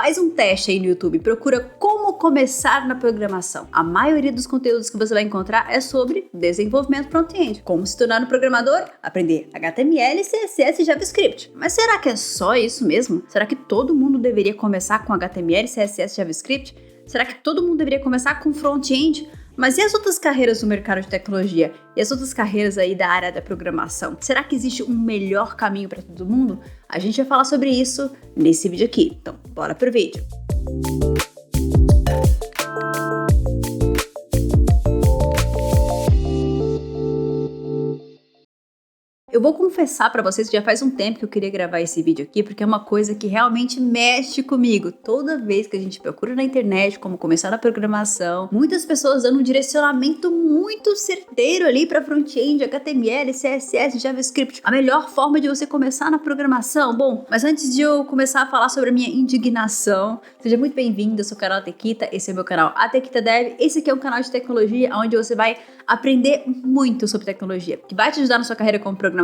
Faz um teste aí no YouTube, procura como começar na programação. A maioria dos conteúdos que você vai encontrar é sobre desenvolvimento front-end. Como se tornar um programador, aprender HTML, CSS e JavaScript. Mas será que é só isso mesmo? Será que todo mundo deveria começar com HTML, CSS e JavaScript? Será que todo mundo deveria começar com front-end? Mas e as outras carreiras no mercado de tecnologia? E as outras carreiras aí da área da programação? Será que existe um melhor caminho para todo mundo? A gente vai falar sobre isso nesse vídeo aqui. Então, bora pro vídeo. Eu vou confessar pra vocês que já faz um tempo que eu queria gravar esse vídeo aqui, porque é uma coisa que realmente mexe comigo. Toda vez que a gente procura na internet como começar na programação, muitas pessoas dando um direcionamento muito certeiro ali pra front-end, HTML, CSS, JavaScript. A melhor forma de você começar na programação. Bom, mas antes de eu começar a falar sobre a minha indignação, seja muito bem-vindo, eu sou Carol Tequita, esse é o meu canal A Tequita Dev. Esse aqui é um canal de tecnologia onde você vai aprender muito sobre tecnologia, que vai te ajudar na sua carreira como programação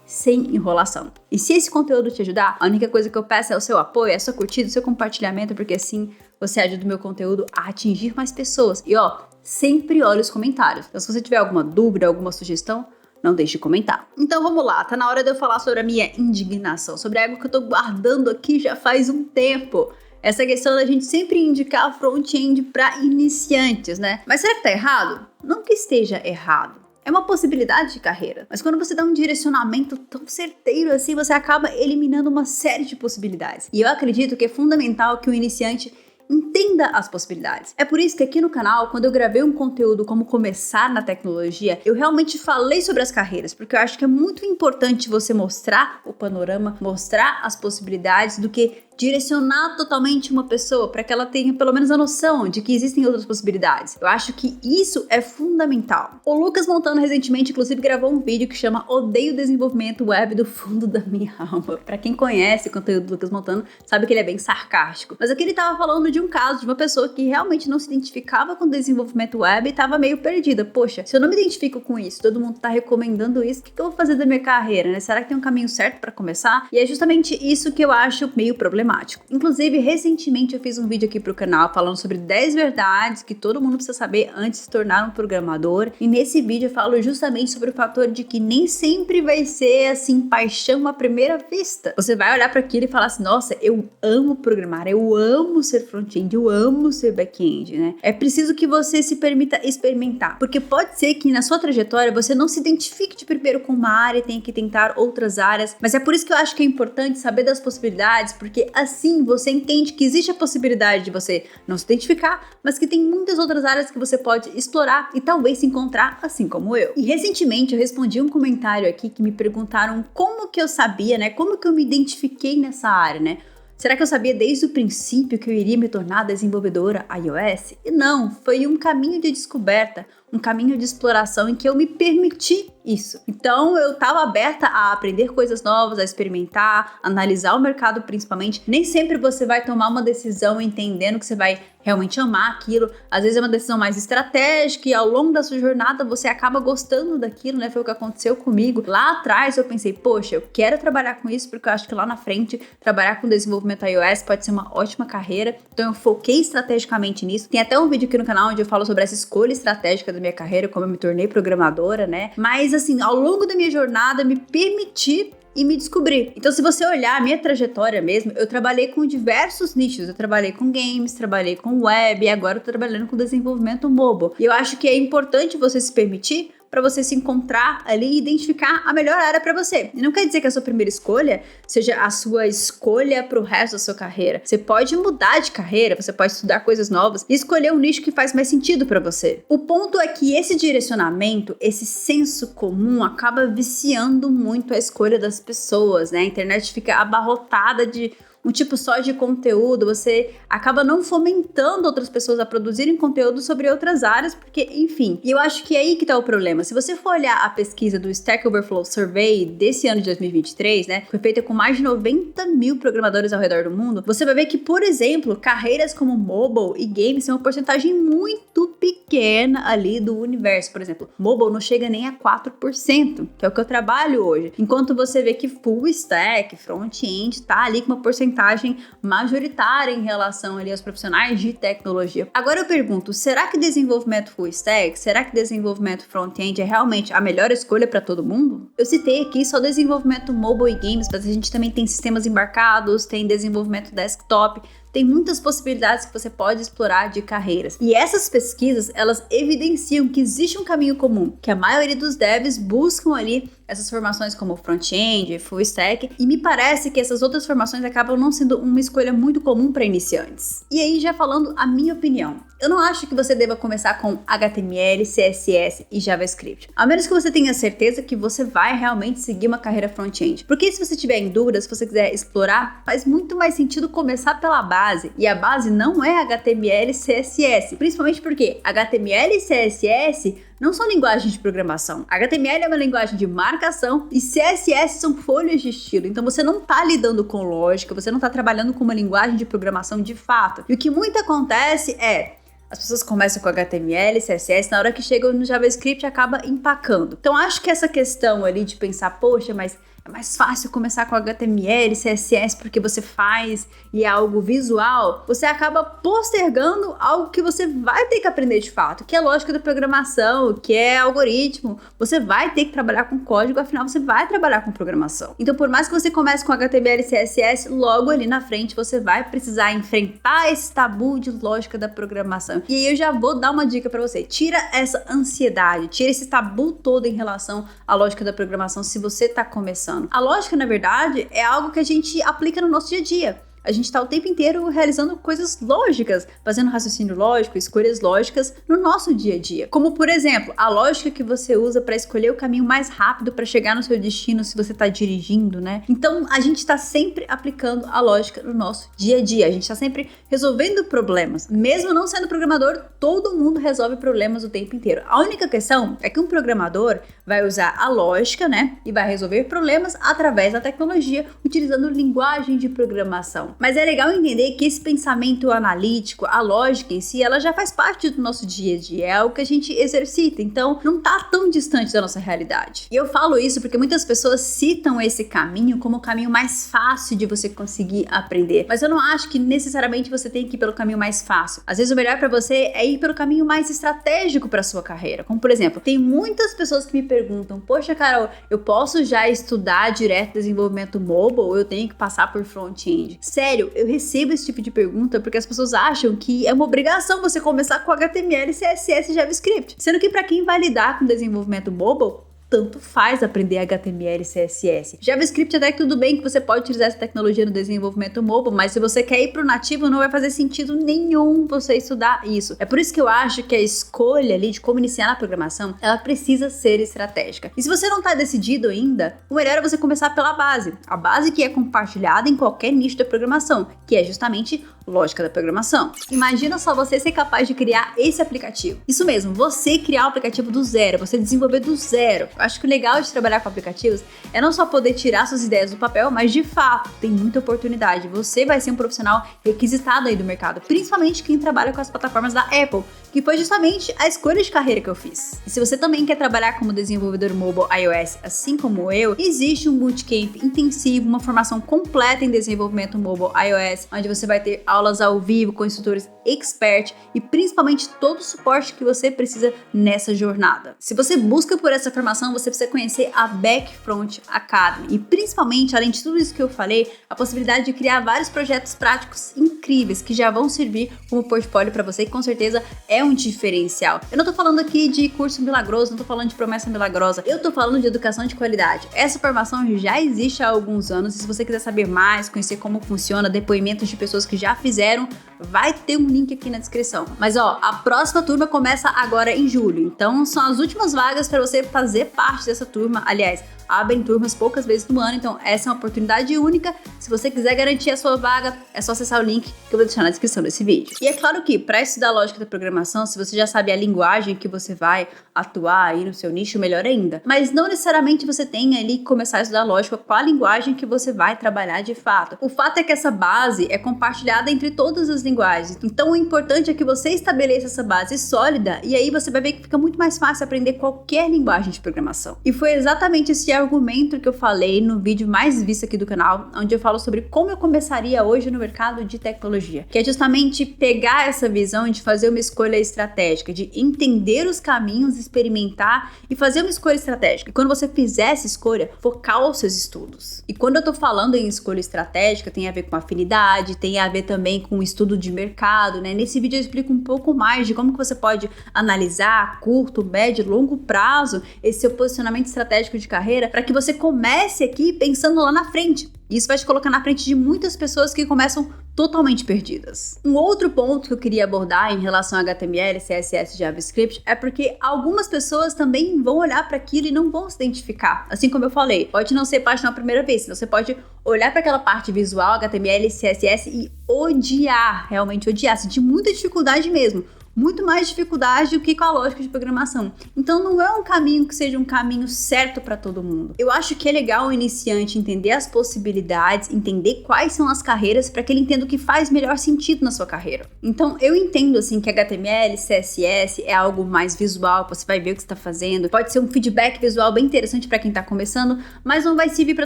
sem enrolação. E se esse conteúdo te ajudar, a única coisa que eu peço é o seu apoio, é a sua curtida, o seu compartilhamento, porque assim você ajuda o meu conteúdo a atingir mais pessoas. E sempre olha os comentários. Então se você tiver alguma dúvida, alguma sugestão, não deixe de comentar. Então vamos lá, tá na hora de eu falar sobre a minha indignação, sobre algo que eu tô guardando aqui já faz um tempo. Essa questão da gente sempre indicar front-end para iniciantes, né? Mas será que tá errado? Não que esteja errado. É uma possibilidade de carreira. Mas quando você dá um direcionamento tão certeiro assim, você acaba eliminando uma série de possibilidades. E eu acredito que é fundamental que o iniciante entenda as possibilidades. É por isso que aqui no canal, quando eu gravei um conteúdo como começar na tecnologia, eu realmente falei sobre as carreiras, porque eu acho que é muito importante você mostrar o panorama, mostrar as possibilidades do que direcionar totalmente uma pessoa para que ela tenha pelo menos a noção de que existem outras possibilidades. Eu acho que isso é fundamental. O Lucas Montano recentemente, inclusive, gravou um vídeo que chama Odeio Desenvolvimento Web do fundo da minha alma. Para quem conhece o conteúdo do Lucas Montano, sabe que ele é bem sarcástico. Mas aqui ele tava falando de um caso de uma pessoa que realmente não se identificava com desenvolvimento web e tava meio perdida. Poxa, se eu não me identifico com isso, todo mundo tá recomendando isso, o que eu vou fazer da minha carreira, né? Será que tem um caminho certo para começar? E é justamente isso que eu acho meio problemático. Inclusive, recentemente eu fiz um vídeo aqui pro canal falando sobre 10 verdades que todo mundo precisa saber antes de se tornar um programador. E nesse vídeo eu falo justamente sobre o fator de que nem sempre vai ser assim, paixão à primeira vista. Você vai olhar para aquilo e falar assim, nossa, eu amo programar, eu amo ser front-end, eu amo ser back-end, né? É preciso que você se permita experimentar, porque pode ser que na sua trajetória você não se identifique de primeiro com uma área e tenha que tentar outras áreas, mas é por isso que eu acho que é importante saber das possibilidades, porque assim você entende que existe a possibilidade de você não se identificar, mas que tem muitas outras áreas que você pode explorar e talvez se encontrar assim como eu. E recentemente eu respondi um comentário aqui que me perguntaram como que eu sabia, né? Como que eu me identifiquei nessa área, né? Será que eu sabia desde o princípio que eu iria me tornar desenvolvedora iOS? E não, foi um caminho de descoberta, um caminho de exploração em que eu me permiti isso. Então eu estava aberta a aprender coisas novas, a experimentar, analisar o mercado principalmente. Nem sempre você vai tomar uma decisão entendendo que você vai realmente amar aquilo. Às vezes é uma decisão mais estratégica e ao longo da sua jornada você acaba gostando daquilo, né? Foi o que aconteceu comigo. Lá atrás eu pensei, poxa, eu quero trabalhar com isso porque eu acho que lá na frente trabalhar com desenvolvimento iOS pode ser uma ótima carreira. Então eu foquei estrategicamente nisso. Tem até um vídeo aqui no canal onde eu falo sobre essa escolha estratégica da minha carreira, como eu me tornei programadora, né? Mas assim, ao longo da minha jornada, me permiti e me descobrir. Então, se você olhar a minha trajetória mesmo, eu trabalhei com diversos nichos. Eu trabalhei com games, trabalhei com web e agora eu tô trabalhando com desenvolvimento mobile. E eu acho que é importante você se permitir para você se encontrar ali e identificar a melhor área para você. E não quer dizer que a sua primeira escolha seja a sua escolha para o resto da sua carreira. Você pode mudar de carreira, você pode estudar coisas novas e escolher um nicho que faz mais sentido para você. O ponto é que esse direcionamento, esse senso comum acaba viciando muito a escolha das pessoas, né? A internet fica abarrotada de um tipo só de conteúdo, você acaba não fomentando outras pessoas a produzirem conteúdo sobre outras áreas, porque, enfim. E eu acho que é aí que tá o problema. Se você for olhar a pesquisa do Stack Overflow Survey desse ano de 2023, né, foi feita com mais de 90 mil programadores ao redor do mundo, você vai ver que, por exemplo, carreiras como mobile e games são uma porcentagem muito pequena ali do universo. Por exemplo, mobile não chega nem a 4%, que é o que eu trabalho hoje. Enquanto você vê que full stack, front-end, tá ali com uma porcentagem porcentagem majoritária em relação ali aos profissionais de tecnologia. Agora eu pergunto, será que desenvolvimento full stack, será que desenvolvimento front-end é realmente a melhor escolha para todo mundo? Eu citei aqui só desenvolvimento mobile e games, mas a gente também tem sistemas embarcados, tem desenvolvimento desktop, tem muitas possibilidades que você pode explorar de carreiras. E essas pesquisas, elas evidenciam que existe um caminho comum, que a maioria dos devs buscam ali essas formações como front-end, full stack, e me parece que essas outras formações acabam não sendo uma escolha muito comum para iniciantes. E aí, já falando a minha opinião, eu não acho que você deva começar com HTML, CSS e JavaScript, a menos que você tenha certeza que você vai realmente seguir uma carreira front-end. Porque se você tiver em dúvida, se você quiser explorar, faz muito mais sentido começar pela base, e a base não é HTML e CSS, principalmente porque HTML e CSS não são linguagens de programação. HTML é uma linguagem de marcação e CSS são folhas de estilo. Então você não está lidando com lógica, você não está trabalhando com uma linguagem de programação de fato. E o que muito acontece é as pessoas começam com HTML, CSS, na hora que chegam no JavaScript acaba empacando. Então acho que essa questão ali de pensar, poxa, mas é mais fácil começar com HTML, CSS porque você faz e é algo visual, você acaba postergando algo que você vai ter que aprender de fato, que é lógica da programação, que é algoritmo. Você vai ter que trabalhar com código, afinal você vai trabalhar com programação. Então por mais que você comece com HTML e CSS, logo ali na frente você vai precisar enfrentar esse tabu de lógica da programação. E aí eu já vou dar uma dica pra você, tira essa ansiedade, tira esse tabu todo em relação à lógica da programação se você tá começando. A lógica, na verdade, é algo que a gente aplica no nosso dia a dia. A gente está o tempo inteiro realizando coisas lógicas, fazendo raciocínio lógico, escolhas lógicas no nosso dia a dia. Como, por exemplo, a lógica que você usa para escolher o caminho mais rápido para chegar no seu destino se você está dirigindo, né? Então, a gente está sempre aplicando a lógica no nosso dia a dia. A gente está sempre resolvendo problemas. Mesmo não sendo programador, todo mundo resolve problemas o tempo inteiro. A única questão é que um programador vai usar a lógica, né? E vai resolver problemas através da tecnologia, utilizando linguagem de programação. Mas é legal entender que esse pensamento analítico, a lógica em si, ela já faz parte do nosso dia a dia, é algo que a gente exercita, então não tá tão distante da nossa realidade. E eu falo isso porque muitas pessoas citam esse caminho como o caminho mais fácil de você conseguir aprender, mas eu não acho que necessariamente você tem que ir pelo caminho mais fácil. Às vezes o melhor para você é ir pelo caminho mais estratégico para sua carreira, como por exemplo, tem muitas pessoas que me perguntam, poxa Carol, eu posso já estudar direto desenvolvimento mobile ou eu tenho que passar por front-end? Sério, eu recebo esse tipo de pergunta porque as pessoas acham que é uma obrigação você começar com HTML, CSS e JavaScript. Sendo que para quem vai lidar com desenvolvimento mobile, tanto faz aprender HTML e CSS. JavaScript até que tudo bem que você pode utilizar essa tecnologia no desenvolvimento mobile, mas se você quer ir para o nativo, não vai fazer sentido nenhum você estudar isso. É por isso que eu acho que a escolha ali de como iniciar na programação, ela precisa ser estratégica. E se você não está decidido ainda, o melhor é você começar pela base. A base que é compartilhada em qualquer nicho da programação, que é justamente lógica da programação. Imagina só você ser capaz de criar esse aplicativo. Isso mesmo, você criar o aplicativo do zero, você desenvolver do zero. Eu acho que o legal de trabalhar com aplicativos é não só poder tirar suas ideias do papel, mas de fato tem muita oportunidade. Você vai ser um profissional requisitado aí do mercado, principalmente quem trabalha com as plataformas da Apple, que foi justamente a escolha de carreira que eu fiz. E se você também quer trabalhar como desenvolvedor mobile iOS, assim como eu, existe um bootcamp intensivo, uma formação completa em desenvolvimento mobile iOS, onde você vai ter aulas ao vivo com instrutores expert e principalmente todo o suporte que você precisa nessa jornada. Se você busca por essa formação, você precisa conhecer a Backfront Academy e principalmente, além de tudo isso que eu falei, a possibilidade de criar vários projetos práticos incríveis que já vão servir como portfólio para você e com certeza é um diferencial. Eu não tô falando aqui de curso milagroso, não tô falando de promessa milagrosa, eu tô falando de educação de qualidade. Essa formação já existe há alguns anos e se você quiser saber mais, conhecer como funciona, depoimentos de pessoas que já fizeram, vai ter um link aqui na descrição. Mas ó, a próxima turma começa agora em julho, então são as últimas vagas para você fazer parte dessa turma. Aliás, abrem turmas poucas vezes no ano, então essa é uma oportunidade única. Se você quiser garantir a sua vaga, é só acessar o link que eu vou deixar na descrição desse vídeo. E é claro que para estudar lógica da programação, se você já sabe a linguagem que você vai atuar aí no seu nicho, melhor ainda. Mas não necessariamente você tem ali que começar a estudar lógica com a linguagem que você vai trabalhar de fato. O fato é que essa base é compartilhada entre todas as linguagens. Então o importante é que você estabeleça essa base sólida e aí você vai ver que fica muito mais fácil aprender qualquer linguagem de programação. E foi exatamente esse argumento que eu falei no vídeo mais visto aqui do canal, onde eu falo sobre como eu começaria hoje no mercado de tecnologia, que é justamente pegar essa visão de fazer uma escolha estratégica, de entender os caminhos, experimentar e fazer uma escolha estratégica. E quando você fizer essa escolha, focar os seus estudos. E quando eu tô falando em escolha estratégica, tem a ver com afinidade, tem a ver também com estudo de mercado, né? Nesse vídeo eu explico um pouco mais de como que você pode analisar a curto, médio, longo prazo esse seu posicionamento estratégico de carreira para que você comece aqui pensando lá na frente. Isso vai te colocar na frente de muitas pessoas que começam totalmente perdidas. Um outro ponto que eu queria abordar em relação a HTML, CSS e JavaScript é porque algumas pessoas também vão olhar para aquilo e não vão se identificar. Assim como eu falei, pode não ser página a primeira vez, você pode olhar para aquela parte visual, HTML, CSS e odiar, realmente odiar, sentir muita dificuldade mesmo. Muito mais dificuldade do que com a lógica de programação. Então não é um caminho que seja um caminho certo para todo mundo. Eu acho que é legal o iniciante entender as possibilidades, entender quais são as carreiras para que ele entenda o que faz melhor sentido na sua carreira. Então eu entendo assim que HTML, CSS é algo mais visual, você vai ver o que está fazendo. Pode ser um feedback visual bem interessante para quem está começando, mas não vai servir para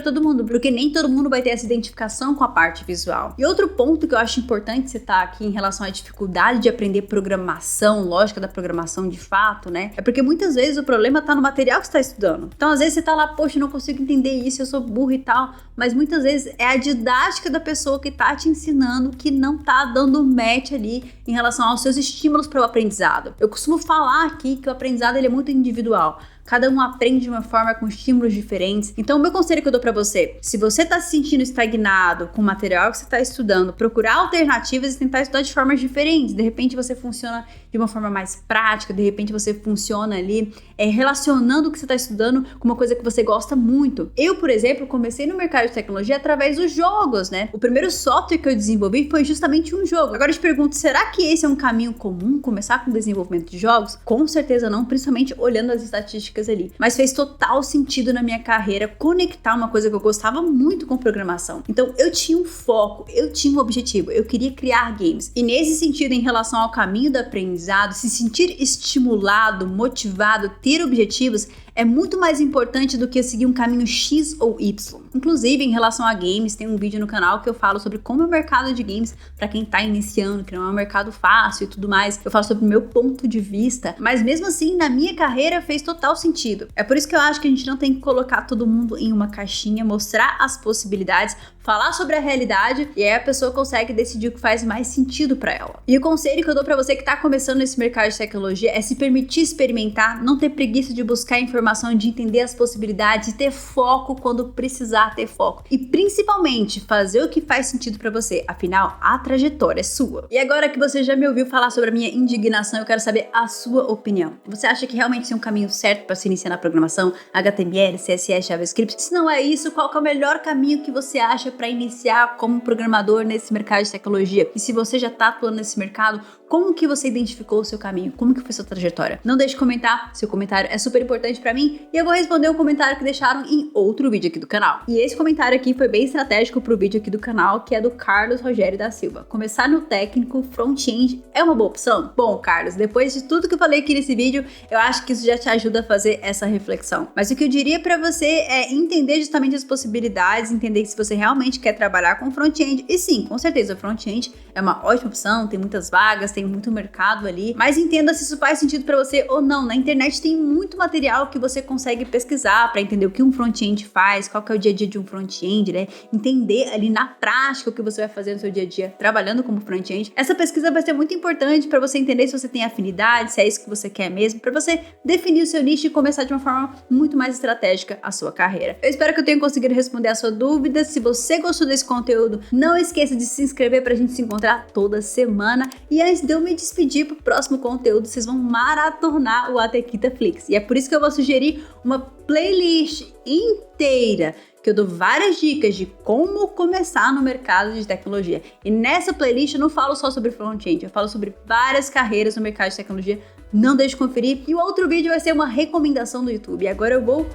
todo mundo, porque nem todo mundo vai ter essa identificação com a parte visual. E outro ponto que eu acho importante citar aqui em relação à dificuldade de aprender programação, lógica da programação de fato, né? É porque muitas vezes o problema tá no material que você tá estudando. Então, às vezes você tá lá, poxa, eu não consigo entender isso, eu sou burro e tal, mas muitas vezes é a didática da pessoa que tá te ensinando que não tá dando match ali em relação aos seus estímulos para o aprendizado. Eu costumo falar aqui que o aprendizado ele é muito individual. Cada um aprende de uma forma com estímulos diferentes. Então, o meu conselho que eu dou pra você, se você tá se sentindo estagnado com o material que você tá estudando, procurar alternativas e tentar estudar de formas diferentes. De repente, você funciona de uma forma mais prática, de repente você funciona ali relacionando o que você tá estudando com uma coisa que você gosta muito. Eu, por exemplo, comecei no mercado de tecnologia através dos jogos, né? O primeiro software que eu desenvolvi foi justamente um jogo. Agora eu te pergunto, será que esse é um caminho comum, começar com o desenvolvimento de jogos? Com certeza não, principalmente olhando as estatísticas ali. Mas fez total sentido na minha carreira conectar uma coisa que eu gostava muito com programação. Então eu tinha um foco, eu tinha um objetivo, eu queria criar games. E nesse sentido, em relação ao caminho do aprendizado, se sentir estimulado, motivado, ter objetivos é muito mais importante do que seguir um caminho X ou Y. Inclusive, em relação a games, tem um vídeo no canal que eu falo sobre como é o mercado de games para quem tá iniciando, que não é um mercado fácil e tudo mais. Eu falo sobre o meu ponto de vista, mas mesmo assim, na minha carreira fez total sentido. É por isso que eu acho que a gente não tem que colocar todo mundo em uma caixinha, mostrar as possibilidades, falar sobre a realidade e aí a pessoa consegue decidir o que faz mais sentido para ela. E o conselho que eu dou para você que tá começando nesse mercado de tecnologia é se permitir experimentar, não ter preguiça de buscar informação, de entender as possibilidades, ter foco quando precisar ter foco. E principalmente fazer o que faz sentido para você. Afinal, a trajetória é sua. E agora que você já me ouviu falar sobre a minha indignação, eu quero saber a sua opinião. Você acha que realmente é um caminho certo para se iniciar na programação, HTML, CSS, JavaScript? Se não é isso, qual que é o melhor caminho que você acha para iniciar como programador nesse mercado de tecnologia? E se você já está atuando nesse mercado, como que você identificou o seu caminho? Como que foi sua trajetória? Não deixe de comentar, seu comentário é super importante para mim e eu vou responder um comentário que deixaram em outro vídeo aqui do canal. E esse comentário aqui foi bem estratégico pro vídeo aqui do canal, que é do Carlos Rogério da Silva. Começar no técnico front-end é uma boa opção? Bom, Carlos, depois de tudo que eu falei aqui nesse vídeo, eu acho que isso já te ajuda a fazer essa reflexão. Mas o que eu diria para você é entender justamente as possibilidades, entender que se você realmente quer trabalhar com front-end, e sim, com certeza o front-end é uma ótima opção, tem muitas vagas, tem muito mercado ali, mas entenda se isso faz sentido para você ou não. Na internet tem muito material que você consegue pesquisar para entender o que um front-end faz, qual que é o dia a dia de um front-end, né? Entender ali na prática o que você vai fazer no seu dia a dia trabalhando como front-end. Essa pesquisa vai ser muito importante para você entender se você tem afinidade, se é isso que você quer mesmo, para você definir o seu nicho e começar de uma forma muito mais estratégica a sua carreira. Eu espero que eu tenha conseguido responder a sua dúvida. Se você gostou desse conteúdo, não esqueça de se inscrever para a gente se encontrar toda semana. E antes de eu me despedir pro próximo conteúdo, vocês vão maratonar o Atequita Flix. E é por isso que eu vou sugerir uma playlist inteira que eu dou várias dicas de como começar no mercado de tecnologia. E nessa playlist eu não falo só sobre front-end, eu falo sobre várias carreiras no mercado de tecnologia. Não deixe de conferir. E o outro vídeo vai ser uma recomendação do YouTube. E agora eu vou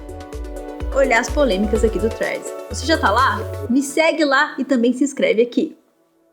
olhar as polêmicas aqui do Threads. Você já tá lá? Me segue lá e também se inscreve aqui.